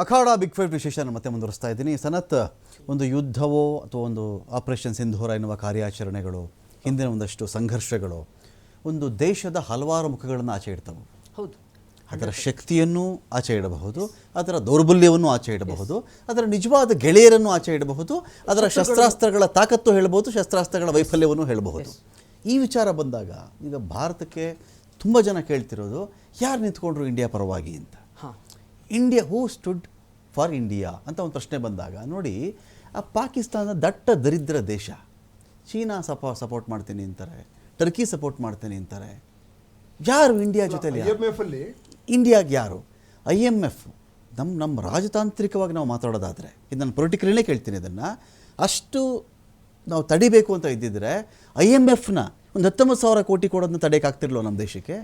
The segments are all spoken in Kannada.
ಅಖಾಡ ಬಿಗ್ ಫೈಟ್ ವಿಶೇಷ ಮತ್ತೆ ಮುಂದುವರಿಸ್ತಾ ಇದ್ದೀನಿ. ಸನತ್, ಒಂದು ಯುದ್ಧವೋ ಅಥವಾ ಒಂದು ಆಪರೇಷನ್ ಸಿಂಧೂರ ಎನ್ನುವ ಕಾರ್ಯಾಚರಣೆಗಳು, ಹಿಂದಿನ ಒಂದಷ್ಟು ಸಂಘರ್ಷಗಳು ಒಂದು ದೇಶದ ಹಲವಾರು ಮುಖಗಳನ್ನು ಆಚೆ ಇಡ್ತವೆ. ಹೌದು, ಅದರ ಶಕ್ತಿಯನ್ನು ಆಚೆ ಇಡಬಹುದು, ಅದರ ದೌರ್ಬಲ್ಯವನ್ನು ಆಚೆ ಇಡಬಹುದು, ಅದರ ನಿಜವಾದ ಗೆಳೆಯರನ್ನು ಆಚೆ ಇಡಬಹುದು, ಅದರ ಶಸ್ತ್ರಾಸ್ತ್ರಗಳ ತಾಕತ್ತು ಹೇಳಬಹುದು, ಶಸ್ತ್ರಾಸ್ತ್ರಗಳ ವೈಫಲ್ಯವನ್ನು ಹೇಳಬಹುದು. ಈ ವಿಚಾರ ಬಂದಾಗ ಈಗ ಭಾರತಕ್ಕೆ ತುಂಬ ಜನ ಕೇಳ್ತಿರೋದು, ಯಾರು ನಿಂತ್ಕೊಂಡ್ರು ಇಂಡಿಯಾ ಪರವಾಗಿ ಅಂತ. India who stood for India ಅಂತ ಒಂದು ಪ್ರಶ್ನೆ ಬಂದಾಗ ನೋಡಿ, ಆ ಪಾಕಿಸ್ತಾನ ದಟ್ಟ ದರಿದ್ರ ದೇಶ. ಚೀನಾ ಸಪೋರ್ಟ್ ಮಾಡ್ತೀನಿ ಅಂತಾರೆ, ಟರ್ಕಿ ಸಪೋರ್ಟ್ ಮಾಡ್ತೀನಿ ಅಂತಾರೆ. ಯಾರು ಇಂಡಿಯಾ ಜೊತೆಲಿ? ಇಂಡಿಯಾಗೆ ಯಾರು? IMF ನಮ್ಮ ರಾಜತಾಂತ್ರಿಕವಾಗಿ ನಾವು ಮಾತಾಡೋದಾದರೆ, ಇದು ನಾನು ಪೊಲಿಟಿಕಲಿನೇ ಕೇಳ್ತೀನಿ, ಇದನ್ನು ಅಷ್ಟು ನಾವು ತಡಿಬೇಕು ಅಂತ ಇದ್ದಿದ್ರೆ IMFನ ಒಂದು 19,000 ಕೋಟಿ ಕೊಡೋದನ್ನ ತಡೆಯೋಕ್ಕಾಗ್ತಿರ್ಲೋ ನಮ್ಮ ದೇಶಕ್ಕೆ?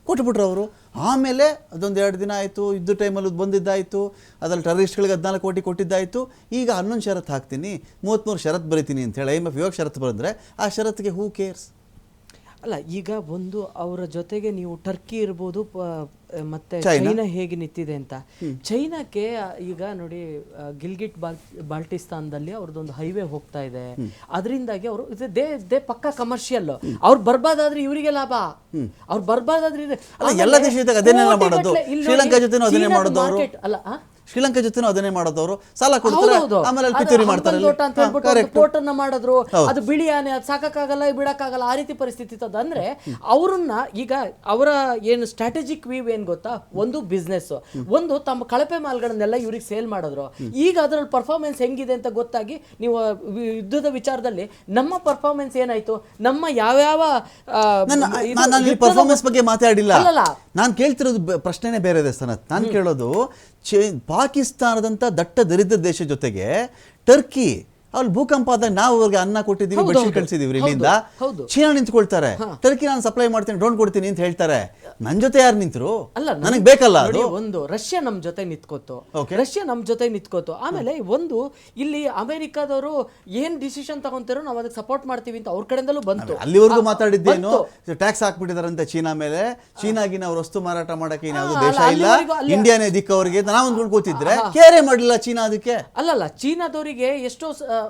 ಕೊಟ್ಬಿಟ್ರು ಅವರು. ಆಮೇಲೆ ಅದೊಂದು 2 ದಿನ ಆಯಿತು, ಯುದ್ಧ ಟೈಮಲ್ಲಿ ಬಂದಿದ್ದಾಯಿತು, ಅದರಲ್ಲಿ ಟೆರರಿಸ್ಟ್ಗಳಿಗೆ 14 ಕೋಟಿ ಕೊಟ್ಟಿದ್ದಾಯಿತು. ಈಗ 11 ಷರತ್ತು ಹಾಕ್ತೀನಿ, 33 ಷರತ್ತು ಬರೀತೀನಿ ಅಂತೇಳಿ IMF ಇವಾಗ ಷರತ್ತು ಬರೆದ್ರೆ ಆ ಷರತ್ತಿಗೆ ಹೂ ಕೇರ್ಸ್? ಅಲ್ಲ, ಈಗ ಒಂದು ಅವರ ಜೊತೆಗೆ ನೀವು ಟರ್ಕಿ ಇರ್ಬೋದು ಮತ್ತೆ ಚೈನಾ ಹೇಗೆ ನಿಂತಿದೆ ಅಂತ. ಚೈನಾಕ್ಕೆ ಈಗ ನೋಡಿ, ಗಿಲ್ಗಿಟ್ ಬಾಲ್ಟಿಸ್ತಾನದಲ್ಲಿ ಅವ್ರದ್ದೊಂದು ಹೈವೇ ಹೋಗ್ತಾ ಇದೆ. ಅದರಿಂದಾಗಿ ಅವರು ದೇ ಪಕ್ಕಾ ಕಮರ್ಷಿಯಲ್. ಅವ್ರು ಬರ್ಬಾದಾದ್ರೆ ಇವರಿಗೆ ಲಾಭ, ಅವ್ರು ಬರ್ಬಾದಾದ್ರೆ ಎಲ್ಲ ದೇಶದಾಗ ಅದನ್ನೆಲ್ಲ ಮಾಡೋದು. ಶ್ರೀಲಂಕಾ ಜೊತೆ ಅದನ್ನೇ ಮಾಡೋದು ಅವರು. ಅಲ್ಲ, ಶ್ರೀಲಂಕಾ ಜೊತೆ ಅದನ್ನೇ ಮಾಡೋದವರು. ಸಾಲ ಕೊಡ್ತಾರೆ, ಆಮೇಲೆ ಪಿತೂರಿ ಮಾಡ್ತಾರೆ, ಪೋರ್ಟ್ ಅನ್ನ ಮಾಡಿದ್ರು. ಅದು ಬಿಳಿ ಆನೆ, ಅದು ಸಾಕಾಗಲ್ಲ, ಬಿಡಕ್ಕಾಗಲ್ಲ, ಆ ರೀತಿ ಪರಿಸ್ಥಿತಿ ಇತ್ತದ. ಅಂದ್ರೆ ಅವ್ರನ್ನ ಈಗ ಅವರ ಏನು ಸ್ಟ್ರಾಟಜಿಕ್ ವ್ಯೂ ಏನ್ ಗೊತ್ತಾ, ಒಂದು ಬಿಸ್ನೆಸ್, ಒಂದು ತಮ್ಮ ಕಳಪೆ ಮಾಲ್ಗಳನ್ನೆಲ್ಲ ಇವ್ರಿಗೆ ಸೇಲ್ ಮಾಡಿದ್ರು. ಈಗ ಅದರಲ್ಲಿ ಪರ್ಫಾರ್ಮೆನ್ಸ್ ಹೆಂಗಿದೆ ಅಂತ ಗೊತ್ತಾಗಿ, ನೀವು ಯುದ್ಧದ ವಿಚಾರದಲ್ಲಿ ನಮ್ಮ ಪರ್ಫಾರ್ಮೆನ್ಸ್ ಏನಾಯ್ತು, ನಮ್ಮ ಯಾವ್ಯಾವ ಪರ್ಫಾರ್ಮೆನ್ಸ್ ಬಗ್ಗೆ ಮಾತಾಡಿಲ್ಲ. ನಾನು ಕೇಳ್ತಿರೋದು ಪ್ರಶ್ನೆನೇ ಬೇರೆ ಇದೆ ಸನತ್. ನಾನು ಕೇಳೋದು, ಪಾಕಿಸ್ತಾನದಂತ ದಟ್ಟ ದರಿದ್ರ ದೇಶ ಜೊತೆಗೆ ಟರ್ಕಿ, ಅಲ್ಲಿ ಭೂಕಂಪ ಆದಾಗ ನಾವು ಅವ್ರಿಗೆ ಅನ್ನ ಕೊಟ್ಟಿದ್ದೀವಿ, ಬೆಡ್ಶೀಟ್ ಕಳಿಸಿದೀವಿ ಇಲ್ಲಿಂದ. ಚೀನಾ ನಿಂತ್ಕೊಳ್ತಾರೆ, ಟರ್ಕಿ ನಾನು ಸಪ್ಲೈ ಮಾಡ್ತೀನಿ, ಡ್ರೋನ್ ಕೊಡ್ತೀನಿ ಅಂತ ಹೇಳ್ತಾರೆ. ನನ್ ಜೊತೆ ಯಾರು ನಿಂತರು? ಅಲ್ಲ, ನನಗೆ ಬೇಕಲ್ಲ ಅದು. ಒಂದು ರಷ್ಯಾ ನಮ್ ಜೊತೆ ನಿಂತ್ಕೋತು. ಆಮೇಲೆ ಒಂದು ಇಲ್ಲಿ ಅಮೆರಿಕಾದವರು ಏನ್ ಡಿಸಿಷನ್ ತಗೊಂತಾರೋ ನಾವು ಅದಕ್ಕೆ ಸಪೋರ್ಟ್ ಮಾಡ್ತೀವಿ ಅಂತ ಅವ್ರ ಕಡೆಯಿಂದಲೂ ಬಂತು. ಅಲ್ಲಿವರೆಗೂ ಮಾತಾಡಿದ್ದೇನು, ಟ್ಯಾಕ್ಸ್ ಹಾಕ್ಬಿಟ್ಟಿದಾರಂತೆ ಚೀನಾ ಮೇಲೆ. ಚೀನಾಗಿನ ಅವ್ರ ವಸ್ತು ಮಾರಾಟ ಮಾಡಕ್ಕೆ ಯಾವ್ದು ದೇಶ ಇಲ್ಲ, ಇಂಡಿಯಾನೇ ದಿಕ್ಕ ಅವ್ರಿಗೆ ನಾವು ಅಂದ್ಕೊಂಡು ಕೂತಿದ್ರೆ ಕೇರೆ ಮಾಡಲಿಲ್ಲ ಚೀನಾ ಅದಕ್ಕೆ. ಅಲ್ಲಲ್ಲ, ಚೀನಾದವರಿಗೆ ಎಷ್ಟೋ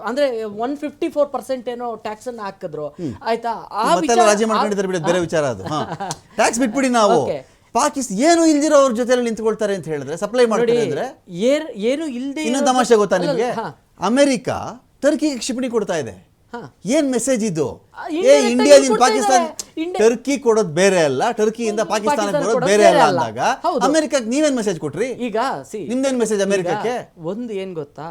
ಅಂದ್ರೆ 154% ಏನೋ ಟ್ಯಾಕ್ಸ್ ಅನ್ನ ಹಾಕಿದ್ರು, ಆಯ್ತಾ? ರಾಜಿ ಮಾಡ್ಕೊಂಡಿದ್ದಾರೆ ಬಿಡ, ಬೇರೆ ವಿಚಾರ ಅದು. ಟ್ಯಾಕ್ಸ್ ಬಿಟ್ಬಿಡಿ. ನಾವು ಪಾಕಿಸ್ತಾನ ಏನು ಇಲ್ದಿರೋ ಅವ್ರ ಜೊತೆ ನಿಂತ್ಕೊಳ್ತಾರೆ ಅಂತ ಹೇಳಿದ್ರೆ, ಸಪ್ಲೈ ಮಾಡ್ತಾರೆ ಅಂದ್ರೆ ಏನು ಇಲ್ದೆ. ಇನ್ನೊಂದು ತಮಾಷೆ ಗೊತ್ತಾ ನಿಮ್ಗೆ? ಅಮೆರಿಕ ಟರ್ಕಿಗೆ ಕ್ಷಿಪಣಿ ಕೊಡ್ತಾ ಇದೆ. ಏನ್ ಮೆಸೇಜ್ ಇದು? ಇಂಡಿಯಾದಿಂದ ಪಾಕಿಸ್ತಾನ ಟರ್ಕಿ ಕೊಡೋದು ಬೇರೆ ಅಲ್ಲ, ಟರ್ಕಿಯಿಂದ ಪಾಕಿಸ್ತಾನಕ್ಕೆ ಬರೋದು ಬೇರೆ ಅಲ್ಲ ಅಂದಾಗ ಅಮೆರಿಕಕ್ಕೆ ನೀವೇನ್ ಮೆಸೇಜ್ ಕೊಟ್ರಿ? ಈಗ ನಿಮ್ದೇನ್ ಮೆಸೇಜ್ ಅಮೆರಿಕಕ್ಕೆ? ಒಂದು ಏನ್ ಗೊತ್ತಾ,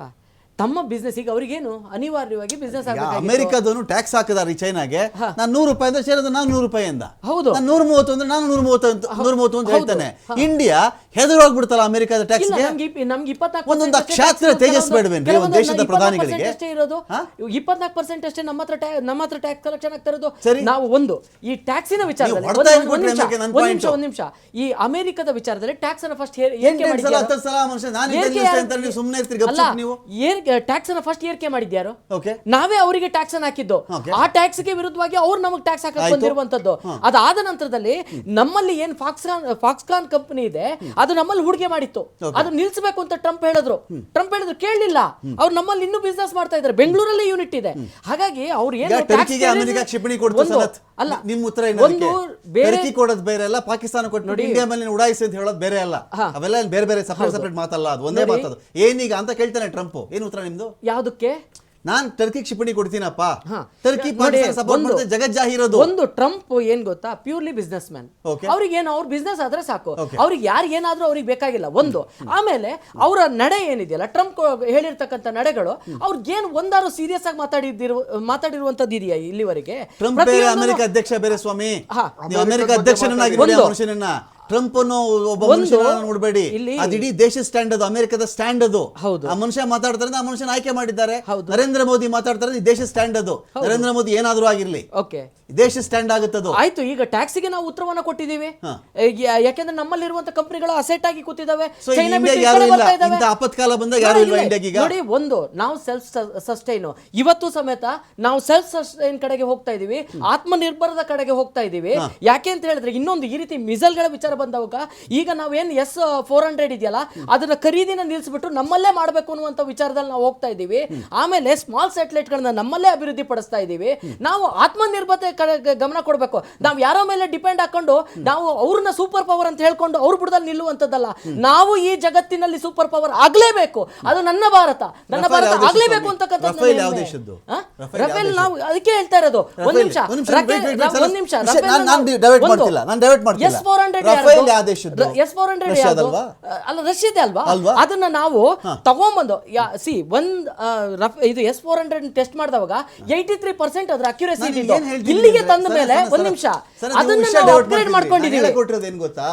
ತಮ್ಮ ಬಿಸ್ನೆಸ್ ಈಗ ಅವ್ರಿಗೇನು ಅನಿವಾರ್ಯವಾಗಿ ಬಿಸ್ನೆಸ್ ಅಮೆರಿಕದವನು ಟ್ಯಾಕ್ಸ್ ಹಾಕಿದಾರೆ ಚೈನಾಗೆ. ನಾನು 100 ರೂಪಾಯಿ ಅಂದ್ರೆ ಸೇರೋದು ನಾನು 100 ರೂಪಾಯಿ ಅಂದ. ಹೌದು, 130 ಅಂದ್ರೆ ನಾನು 130 ಅಂತ ಹೇಳ್ತಾನೆ. ಇಂಡಿಯಾ ಹೆದರೋಗ್ಬಿಡ್ತಲ್ಲ ಅಮೆರಿಕದ ಟ್ಯಾಕ್ಸ್ ಗೆ. ನಮ್ಗೆ 24% ಕ್ಷಾತ್ರ ತೇಜಸ್ ಬೇಡವೇನ್ರಿ ಒಂದು ದೇಶದ ಪ್ರಧಾನಿಗಳಿಗೆ? ಅಷ್ಟೇ ಇರೋದು, 24% ಅಷ್ಟೇ ನಮ್ಮ ಹತ್ರ ಟ್ಯಾಕ್ಸ್ ಕಲೆಕ್ಷನ್ ಆಗ್ತಾ ಇರೋದು. ನಾವು ಒಂದು ಈ ಟ್ಯಾಕ್ಸಿನ ವಿಚಾರದಲ್ಲಿ ಒಂದ್ ನಿಮಿಷ ಈ ಅಮೆರಿಕದ ವಿಚಾರದಲ್ಲಿ ಟ್ಯಾಕ್ಸ್ ಅನ್ನ ಫಸ್ಟ್ ಟ್ಯಾಕ್ಸ್ ಅನ್ನ ಫಸ್ಟ್ ಏರಿಕೆ ಮಾಡಿದ್ಯಾರು? ನಾವೇ ಅವರಿಗೆ ಟ್ಯಾಕ್ಸ್ ಅನ್ನು ಹಾಕಿದ್ದು. ಆ ಟ್ಯಾಕ್ಸ್ ಗೆ ವಿರುದ್ಧವಾಗಿ ಅವ್ರು ನಮಗೆ ಟ್ಯಾಕ್ಸ್ ಹಾಕಕ್ ಬಂದಿರುವಂತದ್ದು. ಅದಾದ ನಂತರದಲ್ಲಿ ನಮ್ಮಲ್ಲಿ ಏನ್ ಫಾಕ್ಸ್ಕಾನ್ ಕಂಪನಿ ಇದೆ, ಅದು ನಮ್ಮಲ್ಲಿ ಹೂಡಿಕೆ ಮಾಡಿತ್ತು, ಅದು ನಿಲ್ಸಬೇಕು ಅಂತ ಟ್ರಂಪ್ ಹೇಳಿದ್ರು ಕೇಳಲಿಲ್ಲ. ಅವ್ರು ನಮ್ಮಲ್ಲಿ ಇನ್ನೂ ಬಿಸ್ನೆಸ್ ಮಾಡ್ತಾ ಇದ್ದಾರೆ, ಬೆಂಗಳೂರಲ್ಲಿ ಯೂನಿಟ್ ಇದೆ. ಹಾಗಾಗಿ ಅವ್ರು ಏನು ಅಲ್ಲ, ನಿಮ್ಮ ಉತ್ತರ ಒಂದು ಬೇರೆ ಕೊಡೋದು ಬೇರೆ ಅಲ್ಲ, ಪಾಕಿಸ್ತಾನ ಕೊಟ್ಟು ಇಂಡಿಯಾ ಮೇಲೆ ಉಡಾಯಿಸಿ ಅಂತ ಹೇಳೋದು ಬೇರೆ ಅಲ್ಲ. ಅವೆಲ್ಲ ಬೇರೆ ಬೇರೆ ಸಪರೇಟ್ ಮಾತಲ್ಲ, ಅದು ಒಂದೇ ಮಾತದು. ಏನೀಗ ಅಂತ ಕೇಳ್ತಾನೆ ಟ್ರಂಪ್. ಏನು ಉತ್ತರ ನಿಮ್ದು? ಯಾವುದಕ್ಕೆ? ನಾನ್ ಟರ್ಕಿ ಕ್ಷಿಪಣಿ ಕೊಡ್ತೀನಪ್ಪ, ಟರ್ಕಿ ಜಗಜ್ಜಾಹಿರೋದು. ಒಂದು ಟ್ರಂಪ್ ಏನ್ ಗೊತ್ತಾ, ಪ್ಯೂರ್ಲಿ ಬಿಸ್ನೆಸ್ ಮ್ಯಾನ್. ಅವ್ರಿಗೆ ಏನು ಅವ್ರ ಬಿಸ್ನೆಸ್ ಆದ್ರೆ ಸಾಕು, ಅವ್ರಿಗೆ ಯಾರು ಏನಾದ್ರೂ ಅವ್ರಿಗೆ ಬೇಕಾಗಿಲ್ಲ. ಒಂದು ಆಮೇಲೆ ಅವರ ನಡೆ ಏನಿದೆಯಲ್ಲ, ಟ್ರಂಪ್ ಹೇಳಿರ್ತಕ್ಕಂಥ ನಡೆಗಳು ಅವ್ರಿಗೆ ಏನು ಒಂದಾರು ಸೀರಿಯಸ್ ಆಗಿ ಮಾತಾಡಿರುವಂತದ್ದು ಇದೆಯಾ ಇಲ್ಲಿವರೆಗೆ? ಟ್ರಂಪ್ ಬೇರೆ, ಅಮೆರಿಕ ಅಧ್ಯಕ್ಷ ಬೇರೆ ಸ್ವಾಮಿ. ಅಮೆರಿಕ ಅಧ್ಯಕ್ಷನಾಗಿರುವ ಟ್ರಂಪ್ ಅನ್ನೋ ಒಬ್ಬ ಮನುಷ್ಯ ನೋಡಬೇಡಿ, ಅದು ಇಡೀ ದೇಶದ ಸ್ಟ್ಯಾಂಡ್, ಅದು ಅಮೆರಿಕದ ಸ್ಟ್ಯಾಂಡ್. ಅದು ಆ ಮನುಷ್ಯ ಮಾತಾಡ್ತಾರೆ, ಆ ಮನುಷ್ಯನ ಆಯ್ಕೆ ಮಾಡಿದ್ದಾರೆ. ನರೇಂದ್ರ ಮೋದಿ ಮಾತಾಡ್ತಾರೆ, ದೇಶ ಸ್ಟ್ಯಾಂಡ್ ಅದು. ನರೇಂದ್ರ ಮೋದಿ ಏನಾದ್ರೂ ಆಗಿರ್ಲಿ, ದೇಶ ಸ್ಟ್ಯಾಂಡ್ ಆಗುತ್ತದು. ಆಯ್ತು, ಈಗ ಟ್ಯಾಕ್ಸ್ಗೆ ನಾವು ಉತ್ತರವನ್ನ ಕೊಟ್ಟಿದ್ದೀವಿ, ಯಾಕೆಂದ್ರೆ ನಮ್ಮಲ್ಲಿರುವಂತ ಕಂಪನಿಗಳು ಅಸೆಟ್ ಆಗಿ ಕೂತಿದಾವೆ. ಆಪತ್ಕಾಲ ಬಂದಾಗ ಯಾರು ಇಲ್ಲ ಇಂಡಿಯಾಗೆ. ನೋಡಿ, ಒಂದು ನಾವು ಸೆಲ್ಫ್ ಸಸ್ಟೈನ್, ಇವತ್ತು ಸಮೇತ ನಾವು ಸೆಲ್ಫ್ ಸಸ್ಟೈನ್ ಕಡೆಗೆ ಹೋಗ್ತಾ ಇದೀವಿ, ಆತ್ಮನಿರ್ಭರದ ಕಡೆಗೆ ಹೋಗ್ತಾ ಇದೀವಿ. ಯಾಕೆ ಅಂತ ಹೇಳಿದ್ರೆ, ಇನ್ನೊಂದು ಈ ರೀತಿ ಮಿಸೈಲ್ಗಳ ವಿಚಾರ ಬಂದವಾಗ ಈಗ ನಾವೇನು S-400 ಇದೆಯಲ್ಲ ಅದನ್ನ ಖರೀದಿನ ನಿಲ್ಲಿಸ್ಬಿಟ್ಟು ನಮ್ಮಲ್ಲೇ ಮಾಡಬೇಕು ಅನ್ನುವಂಥ ವಿಚಾರದಲ್ಲಿ ನಾವು ಹೋಗ್ತಾ ಇದ್ದೀವಿ. ಆಮೇಲೆ ಸ್ಮಾಲ್ ಸ್ಯಾಟಲೈಟ್ಗಳನ್ನ ನಮ್ಮಲ್ಲೇ ಅಭಿವೃದ್ಧಿ ಪಡಿಸ್ತಾ ಇದ್ದೀವಿ. ನಾವು ಆತ್ಮನಿರ್ಭರತೆ ಕಡೆ ಗಮನ ಕೊಡಬೇಕು. ನಾವು ಯಾರೋ ಮೇಲೆ ಡಿಪೆಂಡ್ ಹಾಕೊಂಡು ನಾವು ಅವ್ರನ್ನ ಸೂಪರ್ ಪವರ್ ಅಂತ ಹೇಳ್ಕೊಂಡು ಅವ್ರ ಬುಡದಲ್ಲಿ ನಿಲ್ಲುವಂಥದ್ದಲ್ಲ. ನಾವು ಈ ಜಗತ್ತಿನಲ್ಲಿ ಸೂಪರ್ ಪವರ್ ಆಗ್ಲೇಬೇಕು. ಅದು ನನ್ನ ಭಾರತ ಆಗ್ಲೇಬೇಕು ಅಂತಕ್ಕಂಥದ್ದು. ರಫೇಲ್ ನಾವು ಅದಕ್ಕೆ ಹೇಳ್ತಾ ಇರೋದು. ಒಂದ್ ನಿಮಿಷ ಅಲ್ಲ ರಷ್ಯಾದೇ ಅಲ್ವಾ, ಅದನ್ನ ನಾವು ತಗೊಂಡ್ಬಂದು ಇದು S-400 ಟೆಸ್ಟ್ ಮಾಡಿದವಾಗ 83% ಅದ್ರ ಅಕ್ಯುರಸಿ ಇಲ್ಲಿಗೆ ತಂದ ಮೇಲೆ ಒಂದ್ ನಿಮಿಷ ಅದನ್ನ ನಾವು ಅಪ್ಗ್ರೇಡ್ ಮಾಡ್ಕೊಂಡಿದ್ದೀವಿ. ಕೊಟ್ಟಿರೋದು ಏನ್ ಗೊತ್ತಾ,